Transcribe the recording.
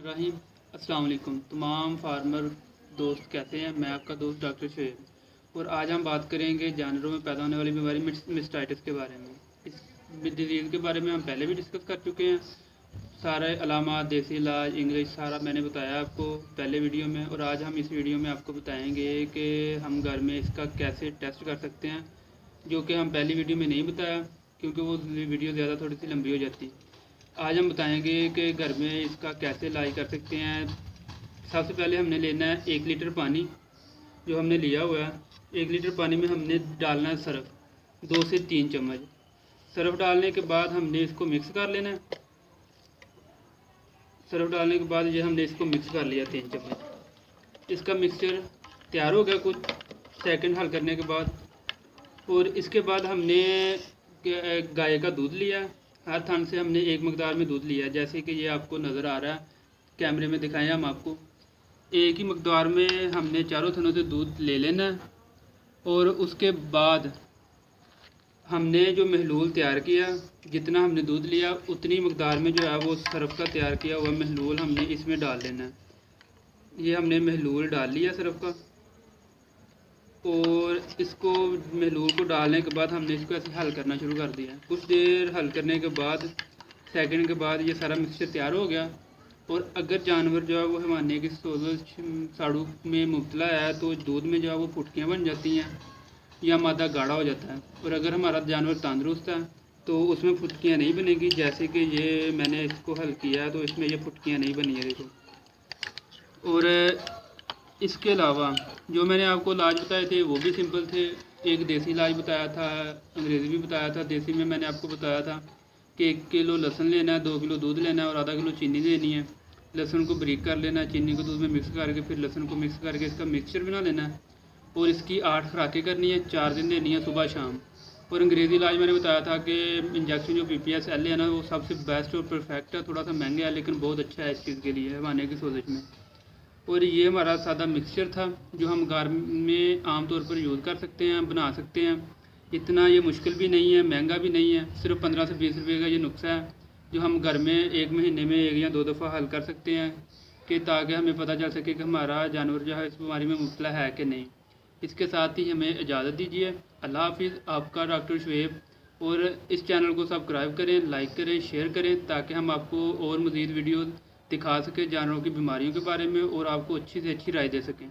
रहीम अस्सलाम वालेकुम तमाम फार्मर दोस्त कहते हैं। मैं आपका दोस्त डॉक्टर शुएब और आज हम बात करेंगे जानवरों में पैदा होने वाली बीमारी मिस्टाइटिस के बारे में। इस डिजीज़ के बारे में हम पहले भी डिस्कस कर चुके हैं। सारे अलामात, देसी इलाज, इंग्लिश सारा मैंने बताया आपको पहले वीडियो में, और आज हम इस वीडियो में आपको बताएंगे कि हम घर में इसका कैसे टेस्ट कर सकते हैं, जो कि हम पहली वीडियो में नहीं बताया क्योंकि वो वीडियो ज़्यादा थोड़ी सी लंबी हो जाती। आज हम बताएंगे कि घर में इसका कैसे इलाज कर सकते हैं। सबसे पहले हमने लेना है 1 लीटर पानी, जो हमने लिया हुआ है। 1 लीटर पानी में हमने डालना है सर्फ, 2 से 3 चम्मच। सर्फ डालने के बाद हमने इसको मिक्स कर लेना है। सर्फ डालने के बाद ये हमने इसको मिक्स कर लिया 3 चम्मच। इसका मिक्सचर तैयार हो गया कुछ सेकंड हल करने के बाद। और इसके बाद हमने गाय का दूध लिया। हर थान से हमने एक मकदार में दूध लिया, जैसे कि ये आपको नज़र आ रहा है, कैमरे में दिखाएं हम आपको। एक ही मकदार में हमने चारों थनों से दूध ले लेना है। और उसके बाद हमने जो महलूल तैयार किया, जितना हमने दूध लिया उतनी मकदार में जो है वो सर्फ का तैयार किया हुआ महलूल हमने इसमें डाल लेना है। ये हमने महलूल डाल लिया सर्फ का, और इसको महलूल को डालने के बाद हमने इसको ऐसे हल करना शुरू कर दिया। कुछ देर हल करने के बाद, सेकंड के बाद, ये सारा मिक्सचर तैयार हो गया। और अगर जानवर जो है वो हमारे की सोजश साड़ू में मुब्तला है तो दूध में जो है वो फुटकियाँ बन जाती हैं या मादा गाढ़ा हो जाता है। और अगर हमारा जानवर तंदुरुस्त है तो उसमें फुटकियाँ नहीं बनेगी, जैसे कि ये मैंने इसको हल किया है तो इसमें ये फुटकियाँ नहीं बनी है, देखो। और इसके अलावा जो मैंने आपको इलाज बताए थे वो भी सिंपल थे। एक देसी इलाज बताया था, अंग्रेज़ी भी बताया था। देसी में मैंने आपको बताया था कि 1 किलो लहसुन लेना है, 2 किलो दूध लेना है और आधा किलो चीनी लेनी है। लहसुन को ब्रीक कर लेना है, चीनी को दूध में मिक्स करके फिर लहसुन को मिक्स करके इसका मिक्सचर बना लेना है। और इसकी 8 खुराकें करनी है, 4 दिन देनी है, सुबह शाम। और अंग्रेज़ी इलाज मैंने बताया था कि इंजेक्शन जो PPS-L है ना, वो सबसे बेस्ट और परफेक्ट है। थोड़ा सा महंगा है लेकिन बहुत अच्छा है इस चीज़ के लिए, हवाने की सोजश में। और ये हमारा सादा मिक्सचर था जो हम घर में आम तौर पर यूज़ कर सकते हैं, बना सकते हैं। इतना ये मुश्किल भी नहीं है, महंगा भी नहीं है। सिर्फ 15 से 20 रुपये का ये नुस्खा है जो हम घर में 1 महीने में 1 या 2 दफ़ा हल कर सकते हैं, कि ताकि हमें पता चल सके कि हमारा जानवर जो है इस बीमारी में मुब्तला है कि नहीं। इसके साथ ही हमें इजाज़त दीजिए। अल्लाह हाफिज़, आपका डॉक्टर शुएब। और इस चैनल को सब्सक्राइब करें, लाइक करें, शेयर करें, ताकि हम आपको और मज़ीद वीडियो दिखा सकें जानवरों की बीमारियों के बारे में और आपको अच्छी से अच्छी राय दे सकें।